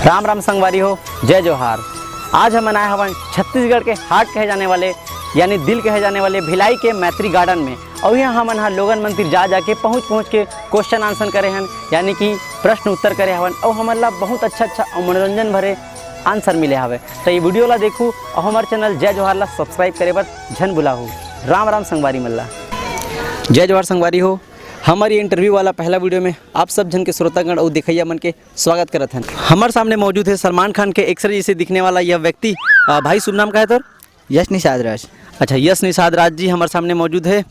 राम राम संगवारी हो, जय जोहार। आज हम आए हवन छत्तीसगढ़ के हार्ट कहे जाने वाले यानी दिल कहे जाने वाले भिलाई के मैत्री गार्डन में। और यहाँ हमन हा लोगन मंदिर जा जाके पहुँच के क्वेश्चन आंसर करे हन, यानी कि प्रश्न उत्तर करे हवन। और हमन ला बहुत अच्छा और मनोरंजन भरे आंसर मिले हवे। तो ये वीडियो ला देखूँ और हमारे चैनल जय जोहार ला सब्सक्राइब करे बर झन भुलाहू। राम राम संगवारी मल्ला, जय जोहार संगवारी हो। हमारी इंटरव्यू वाला पहला वीडियो में आप सब जन के श्रोतागण और देखैया मन के स्वागत करत हैं। हमारे सामने मौजूद है सलमान खान के एक्सरे जैसे दिखने वाला यह व्यक्ति। भाई शुभ नाम क्या है तोर? यश निषाद राज। अच्छा, यश निषाद राज जी हमारे सामने मौजूद है।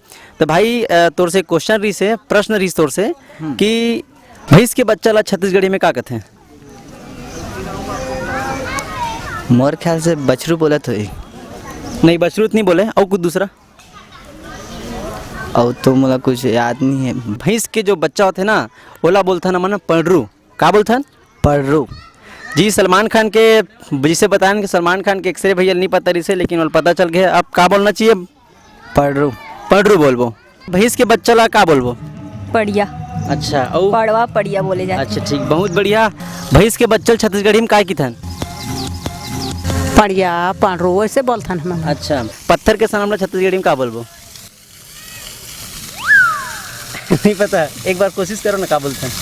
तो भाई तोर से क्वेश्चन रही से प्रश्न रही तोर से कि भैंस के बच्चा ला छत्तीसगढ़ी में क्या कहते हैं? मोर ख्याल से बछरू बोलत हुई। नहीं, बछरूत नहीं बोले और कुछ दूसरा। और तो मुझे कुछ याद नहीं है। भैंस के जो बच्चा होते ना ओला बोलता ना मन पड़रू। का बोलता? पड़रू। जी सलमान खान के जिसे बताएं कि सलमान खान के एक्सरे भैया नहीं पता रही से, लेकिन वो पता चल गया। अब का बोलना चाहिए? पड़रू। पड़रू बोलबो। भैंस के बच्चा ला का बोलबो? पड़िया। अच्छा, और पड़वा पड़िया बोले जाते। अच्छा ठीक, बहुत बढ़िया। भैंस के बच्चल छत्तीसगढ़ी में काय की थन? पड़िया पांडरू ऐसे बोलथन हम। अच्छा, पत्थर के सनाम ला छत्तीसगढ़ी में का बोलबो? नहीं पता, एक बार कोशिश करो ना, का बोलते हैं?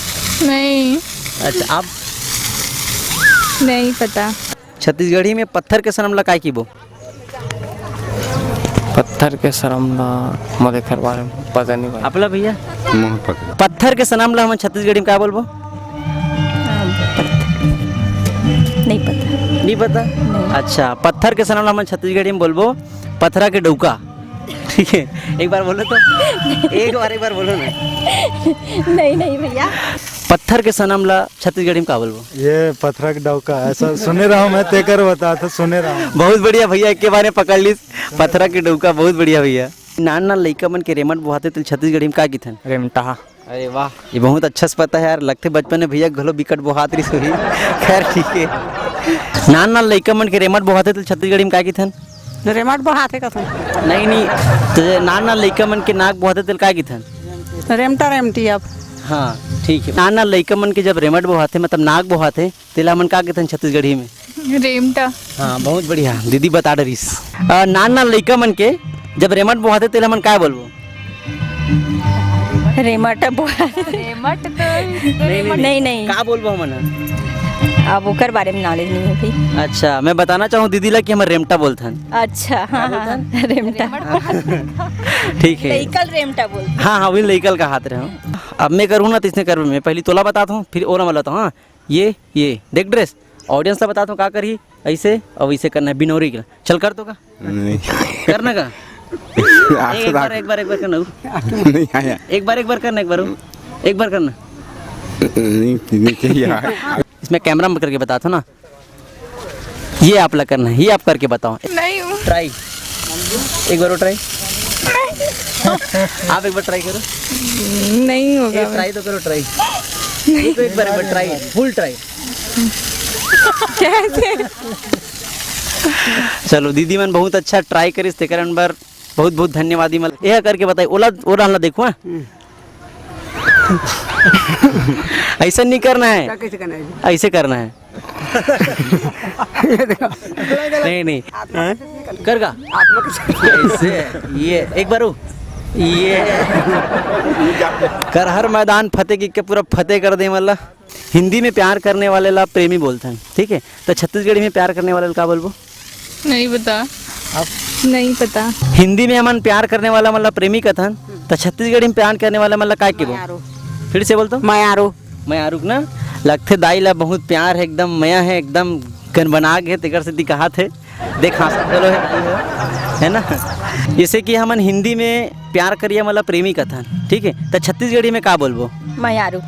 नहीं, अच्छा, आप नहीं पता। छत्तीसगढ़ी में पत्थर के सनम ला काय की बो? पत्थर के शर्म ना मरे घर बारे में पता नहीं भाई। अपला भैया पत्थर के सनम ला हम छत्तीसगढ़ी में क्या बोलबो? नहीं पता। नहीं पता? अच्छा, पत्थर के सनम ला हम छत्तीसगढ़ी में बोलबो पत्थरा के डौका। ठीक है, एक बार बोलो तो। एक बार बोलो ना। नहीं भैया। पत्थर के सनम ला छत्तीसगढ़ी में क्या बोलबो? ये पत्थर का डौका ऐसा सुने रहा हूँ मैं, तेकर बता था सुने रहा हूँ। बहुत बढ़िया भैया, एक के बारे पकड़ ली। पत्थरा के डौका, बहुत बढ़िया भैया। नान लइका मन के रेमट बुहाते तो छत्तीसगढ़ी में का की थन? रेमटा। अरे वाह, ये बहुत अच्छा से पता है यार। लगते बचपन में भैया घलो बिकट बुहात रही सोही। खैर ठीक है। नान लइका मन के रेमट बुहाते तो छत्तीसगढ़ी में का की थन? रेमट बढ़ाते कथन। नहीं, तो नान लइका मन के नाक बुहाते तो का की थन? रेमटा रेमटी। अब हाँ ठीक है। नान लइका मन के जब रेमट बुहाते मतलब नाक बुहाते तेला मन का कहते हैं छत्तीसगढ़ी में? रेमटा। हाँ बहुत बढ़िया, दीदी बता डरीस। नान लइका मन के जब रेमट बुहाते तेला मन का बोलबो? रेमट रेमट तो नहीं का बोलबो मन? अब ओकर बारे में नॉलेज नहीं है भाई। अच्छा, मैं बताना चाहूँ दीदी ला कि हम रेमटा बोलते हैं। अच्छा हाँ, रेमटा। ठीक है, लइकल रेमटा बोलते। हाँ वही लइकल का हाथ रहे हो। अब मैं करूँ ना तो इसने करूँ। मैं पहले तोला बताता हूँ फिर और बताता हूँ। हाँ ये देख ड्रेस ऑडियंस ला बताता हूँ का करी ऐसे और वैसे करना है बिनौरी का। चल कर तो का नहीं करना का एक बार करना। नहीं आया। एक बार करना एक बार करना। नहीं चाहिए। इसमें कैमरा में करके बताता हूँ ना। ये आप ला करना है, ये आप करके बताओ। नहीं ट्राई एक बार ट्राई। आप एक बार ट्राई करो। नहीं होगा। ट्राई तो करो, ट्राई एक बार ट्राई, फुल ट्राई। कैसे? चलो दीदी मन बहुत अच्छा ट्राई करिस, ते कारण बर बहुत बहुत धन्यवाद। मल यह करके बताई ओला देखो। हाँ ऐसा नहीं करना है, ऐसे करना है। नहीं कर का ऐसे। ये एक बार ये कर हर मैदान फतेह की पूरा फतेह कर दे। मतलब हिंदी में प्यार करने वाले ला प्रेमी बोलते हैं, ठीक है? तो छत्तीसगढ़ी में प्यार करने वाले ला का बोलबो? नहीं पता। नहीं पता। हिंदी में हमन प्यार करने वाला मतलब प्रेमी कथन, तो छत्तीसगढ़ी में प्यार करने वाला मतलब काय के बो? फिर से बोलतो। मयारुक ना। लगते दाई ला बहुत प्यार है, एकदम मया है, एकदम गनबनाग है, तेकर से दिखात है। देख हाँ चलो है ना। जैसे कि हमन हिंदी में प्यार करिए मतलब प्रेमी कथन, ठीक है? तो छत्तीसगढ़ी में का बोलबो? मयारू।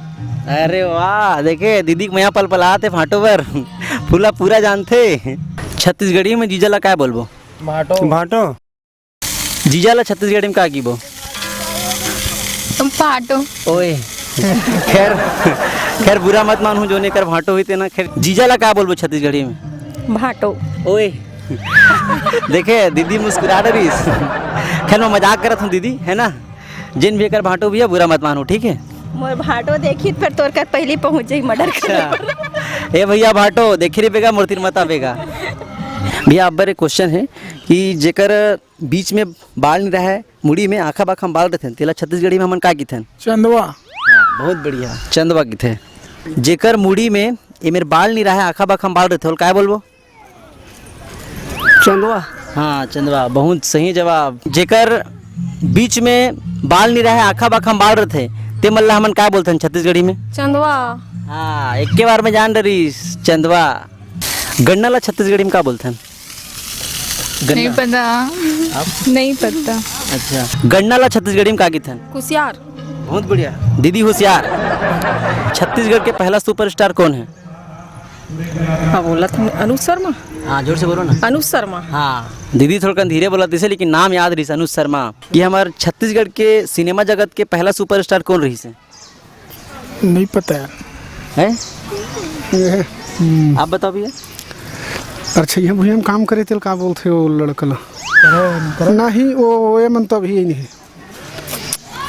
अरे वाह, देखे दीदी मया पलपलाते फाटो पर फूला पूरा जानते। छत्तीसगढ़ी में जीजा ला क्या बोलबो? भाटो। जीजा ला छत्तीसगढ़ी में का की बो? फाटो। ओए खैर बुरा मत मानू जो नहीं कर भाटो हुई थे ना। खैर जीजा ला क्या बोलबो छत्तीसगढ़ी में? भाटो। ओए देखे दीदी मुस्कुरा रही। खैर मैं मजाक करत हूँ दीदी, है ना। जिन भी कर भाटो भैया बुरा मत मानो, ठीक है? मोर भाटो देखी फिर तोर कर पहले पहुँच जाई मर्डर कर। ए भैया भाटो देखी रे बेगा मूर्ति माता बेगा। भैया अब एक क्वेश्चन है कि जेकर बीच में बाल नहीं रहा है, मुड़ी में आँखा बाखा बाल रहते तेला छत्तीसगढ़ी में हमन का की थे? चंदवा। बहुत बढ़िया, चंदवा की थे। जेकर मुड़ी में ये मेरे बाल नहीं रहा है, आँखा बाखा बाल रहते क्या बोलबो? चंदवा। हाँ चंदवा, बहुत सही जवाब। जेकर बीच में बाल नहीं रहा है, आँखा बाखा बाल रहते ते मल्ला हमन का बोलते हैं छत्तीसगढ़ी में? चंदवा। हाँ एक के बार में जान रही चंदवा। गन्ना ला छत्तीसगढ़ी में क्या बोलते हैं? नहीं पता। नहीं पता। अच्छा, गन्ना ला छत्तीसगढ़ी में क्या कहते हैं? कुसियार। बहुत बढ़िया दीदी, होशियार। छत्तीसगढ़ के पहला सुपरस्टार कौन है? हाँ बोला था अनुज शर्मा। हाँ जोर से बोलो ना। अनुज शर्मा। हाँ दीदी थोड़ा धीरे बोला इसे, लेकिन नाम याद रही अनुज शर्मा। ये हमारे छत्तीसगढ़ के सिनेमा जगत के पहला सुपरस्टार कौन रही से? नहीं पता यार। है आप बताओ भैया। अच्छा ये भैया हम काम करे थे का बोलते हो लड़का नहीं वो ये मन तो अभी नहीं है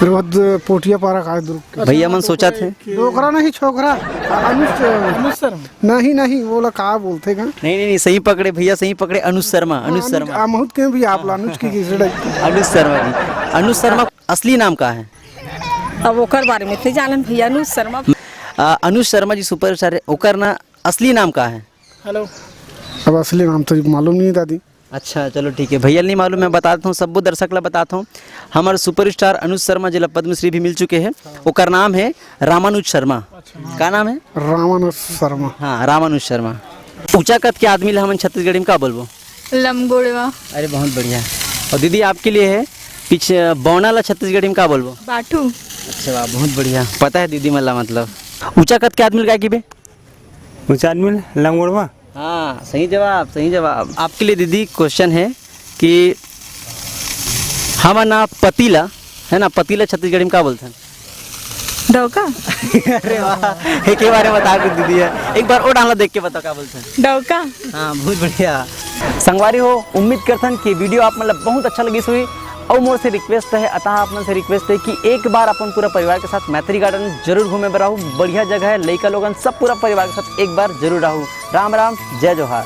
रोज पोटिया पारा का दूर भैया मन सोचा थे छोकरा नहीं छोकरा अनुज शर्मा नहीं वो लोग का बोलते का नहीं सही पकड़े भैया, सही पकड़े। अनुज शर्मा। अनुज शर्मा बहुत के भी आप अनुज की अनुज शर्मा जी। अनुज शर्मा असली नाम का है? अब ओकर बारे में थे जानन भैया अनुज शर्मा। अनुज शर्मा जी सुपरस्टार है, ओकर ना असली नाम का है? हेलो अब असली नाम तो मालूम नहीं दादी। अच्छा चलो ठीक है, भैया नहीं मालूम, मैं बताता हूँ सब दर्शक ला बताता हूँ। हमारे सुपरस्टार अनुज शर्मा जिला पद्मश्री भी मिल चुके हैं। ओकर नाम है रामानुज शर्मा। का नाम है? रामानुज शर्मा। हाँ रामानुज शर्मा। ऊंचा कद के आदमी ला हमन छत्तीसगढ़ी में का बोलबो? लमगोड़वा। अरे बहुत बढ़िया। और दीदी आपके लिए है पीछे बौना ला छत्तीसगढ़ी में का बोलबो? बाटू। अच्छा वाह बहुत बढ़िया, पता है दीदी मल्ला मतलब। ऊंचा कद के आदमी का की बे? ऊंचा आदमी लंगोड़वा। हाँ सही जवाब, सही जवाब। आपके लिए दीदी क्वेश्चन है कि हम ना पतीला है ना, पतीला छत्तीसगढ़ी में क्या बोलते हैं? डौका। अरे वाह, एक के बारे में बता के दीदी है, एक बार और डाला देख के बताओ क्या बोलते हैं? डौका। हाँ बहुत बढ़िया। संगवारी हो, उम्मीद करथन कि वीडियो आप मतलब बहुत अच्छा लगी हुई। और मोर से रिक्वेस्ट है, अतः आप मन से रिक्वेस्ट है कि एक बार अपन पूरा परिवार के साथ मैत्री गार्डन जरूर घूमे बराहू। बढ़िया जगह है, लड़का लोगन सब पूरा परिवार के साथ एक बार जरूर रहू। राम राम, जय जोहार।